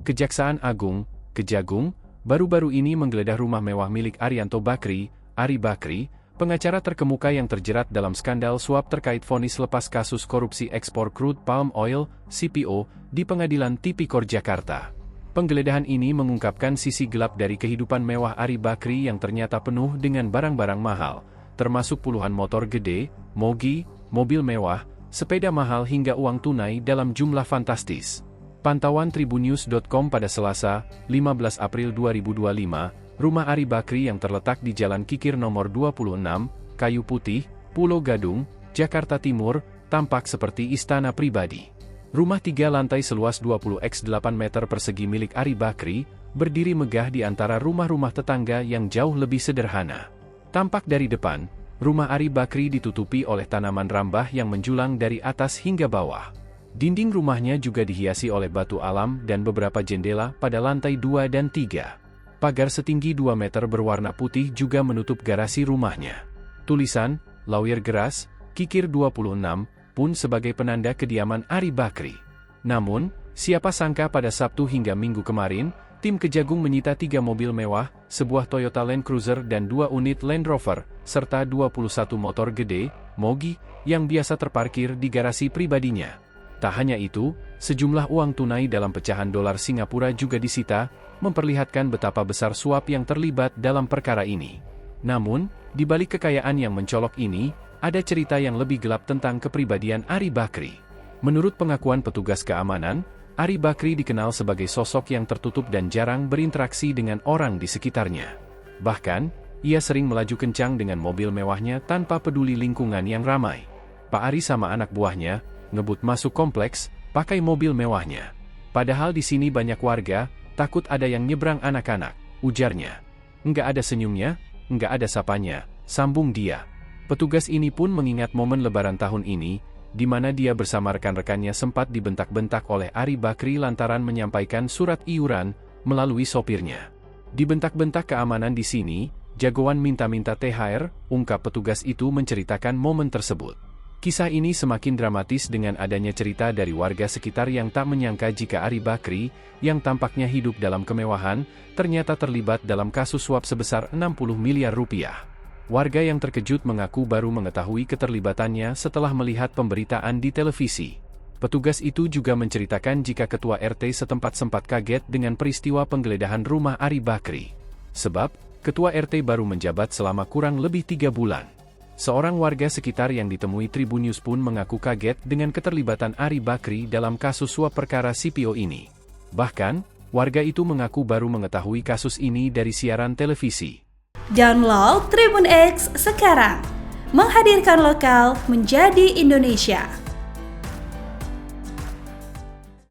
Kejaksaan Agung, Kejagung, baru-baru ini menggeledah rumah mewah milik Arianto Bakri, Ari Bakri, pengacara terkemuka yang terjerat dalam skandal suap terkait vonis lepas kasus korupsi ekspor crude palm oil, CPO, di Pengadilan Tipikor Jakarta. Penggeledahan ini mengungkapkan sisi gelap dari kehidupan mewah Ari Bakri yang ternyata penuh dengan barang-barang mahal, termasuk puluhan motor gede, mogi, mobil mewah, sepeda mahal hingga uang tunai dalam jumlah fantastis. Pantauan Tribunnews.com pada Selasa, 15 April 2025, rumah Ari Bakri yang terletak di Jalan Kikir nomor 26, Kayu Putih, Pulau Gadung, Jakarta Timur, tampak seperti istana pribadi. Rumah 3 lantai seluas 20x8 meter persegi milik Ari Bakri, berdiri megah di antara rumah-rumah tetangga yang jauh lebih sederhana. Tampak dari depan, rumah Ari Bakri ditutupi oleh tanaman rambah yang menjulang dari atas hingga bawah. Dinding rumahnya juga dihiasi oleh batu alam dan beberapa jendela pada lantai 2 dan 3. Pagar setinggi 2 meter berwarna putih juga menutup garasi rumahnya. Tulisan, Lawyer Geras, Kikir 26, pun sebagai penanda kediaman Ari Bakri. Namun, siapa sangka pada Sabtu hingga Minggu kemarin, tim Kejagung menyita 3 mobil mewah, sebuah Toyota Land Cruiser dan 2 unit Land Rover, serta 21 motor gede, mogi, yang biasa terparkir di garasi pribadinya. Tak hanya itu, sejumlah uang tunai dalam pecahan dolar Singapura juga disita, memperlihatkan betapa besar suap yang terlibat dalam perkara ini. Namun, di balik kekayaan yang mencolok ini, ada cerita yang lebih gelap tentang kepribadian Ari Bakri. Menurut pengakuan petugas keamanan, Ari Bakri dikenal sebagai sosok yang tertutup dan jarang berinteraksi dengan orang di sekitarnya. Bahkan, ia sering melaju kencang dengan mobil mewahnya tanpa peduli lingkungan yang ramai. Pak Ari sama anak buahnya ngebut masuk kompleks, pakai mobil mewahnya. Padahal di sini banyak warga, takut ada yang nyebrang anak-anak, ujarnya. Nggak ada senyumnya, nggak ada sapanya, sambung dia. Petugas ini pun mengingat momen lebaran tahun ini, di mana dia bersama rekan-rekannya sempat dibentak-bentak oleh Ari Bakri lantaran menyampaikan surat iuran melalui sopirnya. Dibentak-bentak keamanan di sini, jagoan minta-minta THR, ungkap petugas itu menceritakan momen tersebut. Kisah ini semakin dramatis dengan adanya cerita dari warga sekitar yang tak menyangka jika Ari Bakri, yang tampaknya hidup dalam kemewahan, ternyata terlibat dalam kasus suap sebesar 60 miliar rupiah. Warga yang terkejut mengaku baru mengetahui keterlibatannya setelah melihat pemberitaan di televisi. Petugas itu juga menceritakan jika ketua RT setempat sempat kaget dengan peristiwa penggeledahan rumah Ari Bakri. Sebab, ketua RT baru menjabat selama kurang lebih 3 bulan. Seorang warga sekitar yang ditemui Tribunnews pun mengaku kaget dengan keterlibatan Ari Bakri dalam kasus suap perkara CPO ini. Bahkan, warga itu mengaku baru mengetahui kasus ini dari siaran televisi. Download Tribun X sekarang, menghadirkan lokal menjadi Indonesia.